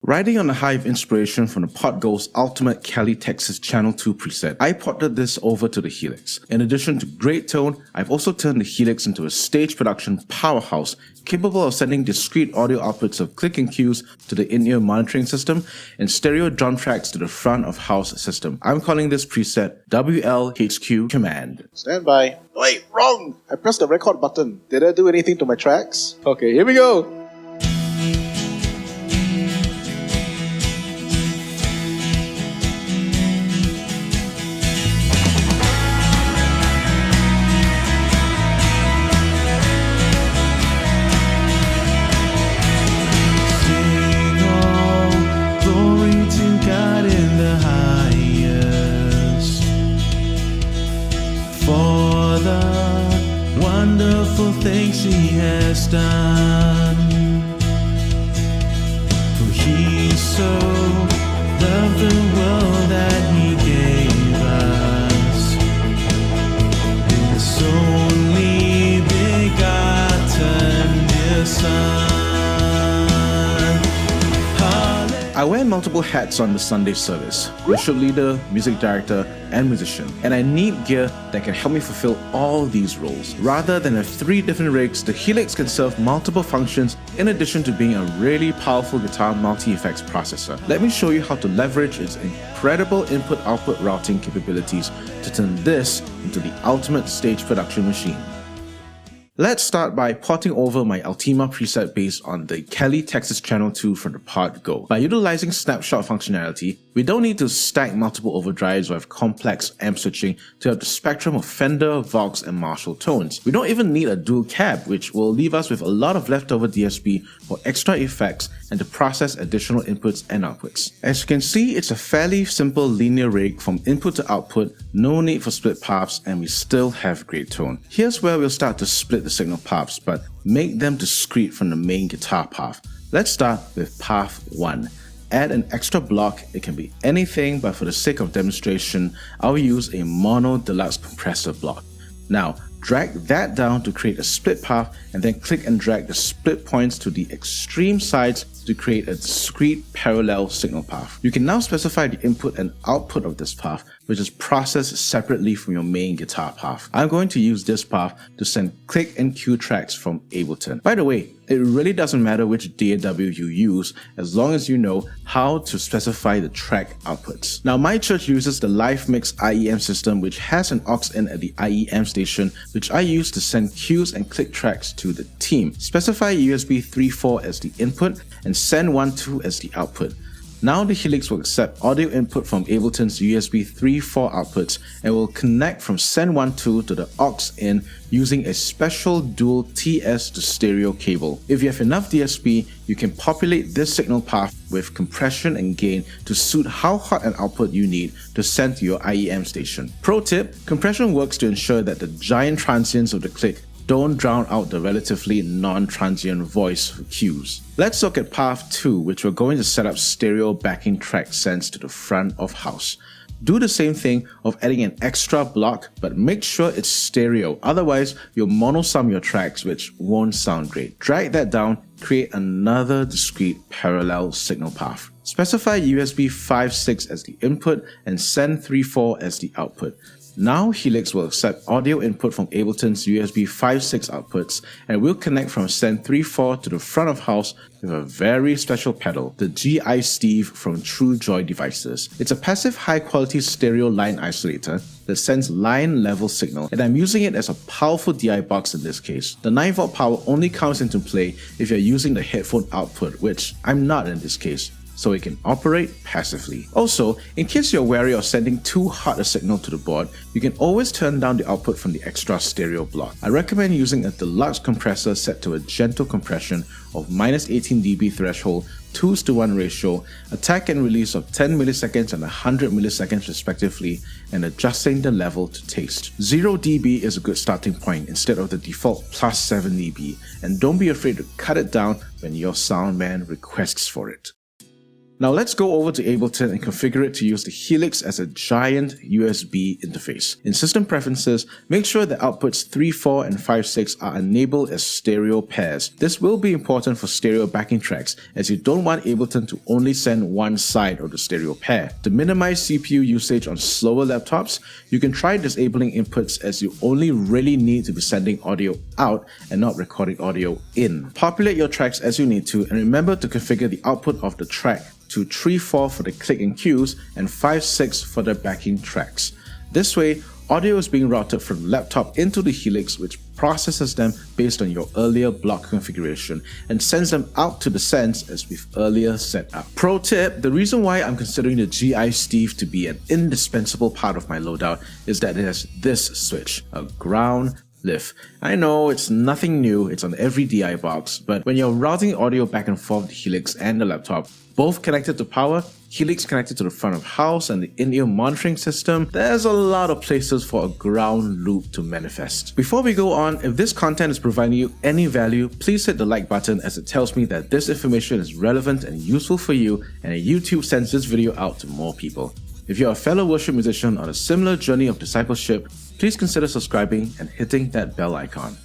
Riding on a high of inspiration from the PodGo's ultimate Cali, Texas Channel 2 preset, I ported this over to the Helix. In addition to great tone, I've also turned the Helix into a stage production powerhouse capable of sending discrete audio outputs of click and cues to the in-ear monitoring system and stereo drum tracks to the front of house system. I'm calling this preset WL-Ch2 Command. Stand by. Wait, wrong! I pressed the record button. Did I do anything to my tracks? Okay, here we go! For the wonderful things He has done. For He so loved the world that He gave us His only begotten dear Son. I wear multiple hats on the Sunday service: worship leader, music director, and musician. And I need gear that can help me fulfill all these roles. Rather than have 3 different rigs, the Helix can serve multiple functions in addition to being a really powerful guitar multi-effects processor. Let me show you how to leverage its incredible input-output routing capabilities to turn this into the ultimate stage production machine. Let's start by porting over my Ultima preset based on the Cali, Texas Channel 2 from the PodGo. By utilizing snapshot functionality, we don't need to stack multiple overdrives or have complex amp switching to have the spectrum of Fender, Vox, and Marshall tones. We don't even need a dual cab, which will leave us with a lot of leftover DSP for extra effects and to process additional inputs and outputs. As you can see, it's a fairly simple linear rig from input to output, no need for split paths, and we still have great tone. Here's where we'll start to split the signal paths, but make them discrete from the main guitar path. Let's start with path 1. Add an extra block. It can be anything, but for the sake of demonstration, I'll use a mono deluxe compressor block. Now, drag that down to create a split path and then click and drag the split points to the extreme sides to create a discrete parallel signal path. You can now specify the input and output of this path, which is processed separately from your main guitar path. I'm going to use this path to send click and cue tracks from Ableton. By the way, it really doesn't matter which DAW you use as long as you know how to specify the track outputs. Now, my church uses the Live Mix IEM system, which has an aux in at the IEM station, which I use to send cues and click tracks to the team. Specify USB 3.4 as the input and send 1.2 as the output. Now the Helix will accept audio input from Ableton's USB 3.4 outputs and will connect from send 1.2 to the aux in using a special dual TS to stereo cable. If you have enough DSP, you can populate this signal path with compression and gain to suit how hot an output you need to send to your IEM station. Pro tip: compression works to ensure that the giant transients of the click don't drown out the relatively non-transient voice cues. Let's look at path 2, which we're going to set up stereo backing track sends to the front of house. Do the same thing of adding an extra block, but make sure it's stereo, otherwise you'll mono-sum your tracks, which won't sound great. Drag that down, create another discrete parallel signal path. Specify USB 5.6 as the input and send 3.4 as the output. Now Helix will accept audio input from Ableton's USB 5.6 outputs and will connect from send 3.4 to the front of house with a very special pedal, the GI Steve from True Joy Devices. It's a passive high-quality stereo line isolator that sends line level signal, and I'm using it as a powerful DI box in this case. The 9V power only comes into play if you're using the headphone output, which I'm not in this case, so it can operate passively. Also, in case you're wary of sending too hot a signal to the board, you can always turn down the output from the extra stereo block. I recommend using a deluxe compressor set to a gentle compression of -18 dB threshold, 2:1 ratio, attack and release of 10 milliseconds and 100 milliseconds respectively, and adjusting the level to taste. 0 dB is a good starting point instead of the default +7 dB, and don't be afraid to cut it down when your sound man requests for it. Now let's go over to Ableton and configure it to use the Helix as a giant USB interface. In System Preferences, make sure the outputs 3, 4, and 5, 6 are enabled as stereo pairs. This will be important for stereo backing tracks, as you don't want Ableton to only send one side of the stereo pair. To minimize CPU usage on slower laptops, you can try disabling inputs, as you only really need to be sending audio out and not recording audio in. Populate your tracks as you need to, and remember to configure the output of the track to 3-4 for the click and cues and 5-6 for the backing tracks. This way, audio is being routed from the laptop into the Helix, which processes them based on your earlier block configuration and sends them out to the sends as we've earlier set up. Pro tip, the reason why I'm considering the GI Steve to be an indispensable part of my loadout is that it has this switch, a ground lift. I know it's nothing new, it's on every DI box, but when you're routing audio back and forth the Helix and the laptop, both connected to power, Helix connected to the front of house and the in-ear monitoring system, there's a lot of places for a ground loop to manifest. Before we go on, if this content is providing you any value, please hit the like button, as it tells me that this information is relevant and useful for you, and YouTube sends this video out to more people. If you're a fellow worship musician on a similar journey of discipleship, please consider subscribing and hitting that bell icon.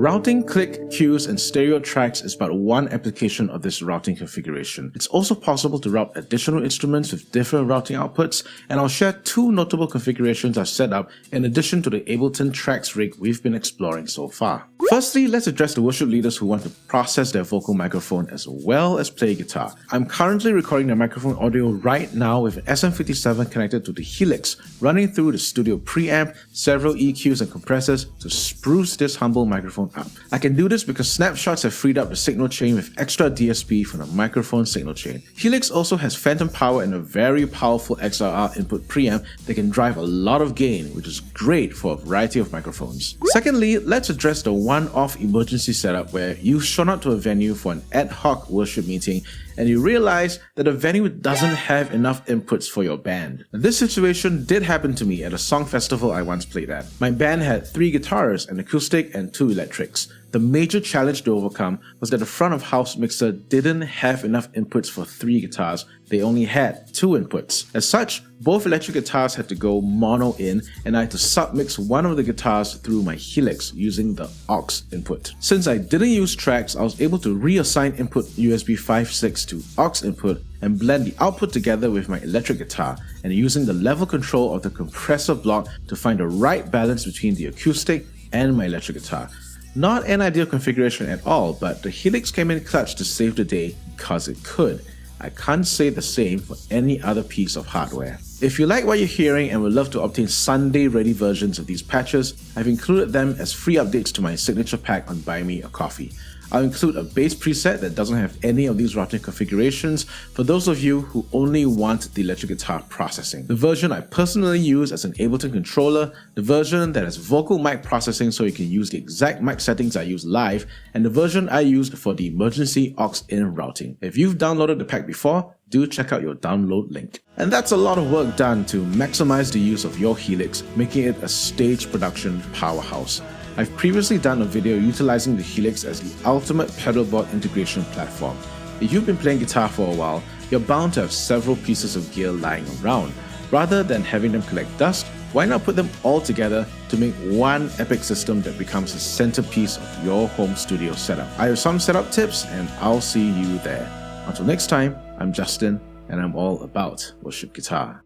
Routing click, cues, and stereo tracks is but one application of this routing configuration. It's also possible to route additional instruments with different routing outputs, and I'll share two notable configurations I've set up in addition to the Ableton Tracks rig we've been exploring so far. Firstly, let's address the worship leaders who want to process their vocal microphone as well as play guitar. I'm currently recording the microphone audio right now with an SM57 connected to the Helix, running through the studio preamp, several EQs and compressors to spruce this humble microphone up. I can do this because Snapshots have freed up the signal chain with extra DSP from the microphone signal chain. Helix also has phantom power and a very powerful XLR input preamp that can drive a lot of gain, which is great for a variety of microphones. Secondly, let's address the one-off emergency setup where you've shown up to a venue for an ad hoc worship meeting and you realize that the venue doesn't have enough inputs for your band. This situation did happen to me at a song festival I once played at. My band had 3 guitars, an acoustic and 2 electrics. The major challenge to overcome was that the front of house mixer didn't have enough inputs for 3 guitars, they only had 2 inputs. As such, both electric guitars had to go mono in and I had to submix one of the guitars through my Helix using the aux input. Since I didn't use tracks, I was able to reassign input USB 5.6 to aux input and blend the output together with my electric guitar and using the level control of the compressor block to find the right balance between the acoustic and my electric guitar. Not an ideal configuration at all, but the Helix came in clutch to save the day because it could. I can't say the same for any other piece of hardware. If you like what you're hearing and would love to obtain Sunday-ready versions of these patches, I've included them as free updates to my signature pack on Buy Me a Coffee. I'll include a bass preset that doesn't have any of these routing configurations for those of you who only want the electric guitar processing. The version I personally use as an Ableton controller, the version that has vocal mic processing so you can use the exact mic settings I use live, and the version I used for the emergency aux-in routing. If you've downloaded the pack before, do check out your download link. And that's a lot of work done to maximize the use of your Helix, making it a stage production powerhouse. I've previously done a video utilizing the Helix as the ultimate pedalboard integration platform. If you've been playing guitar for a while, you're bound to have several pieces of gear lying around. Rather than having them collect dust, why not put them all together to make one epic system that becomes the centerpiece of your home studio setup? I have some setup tips and I'll see you there. Until next time, I'm Justin and I'm all about worship guitar.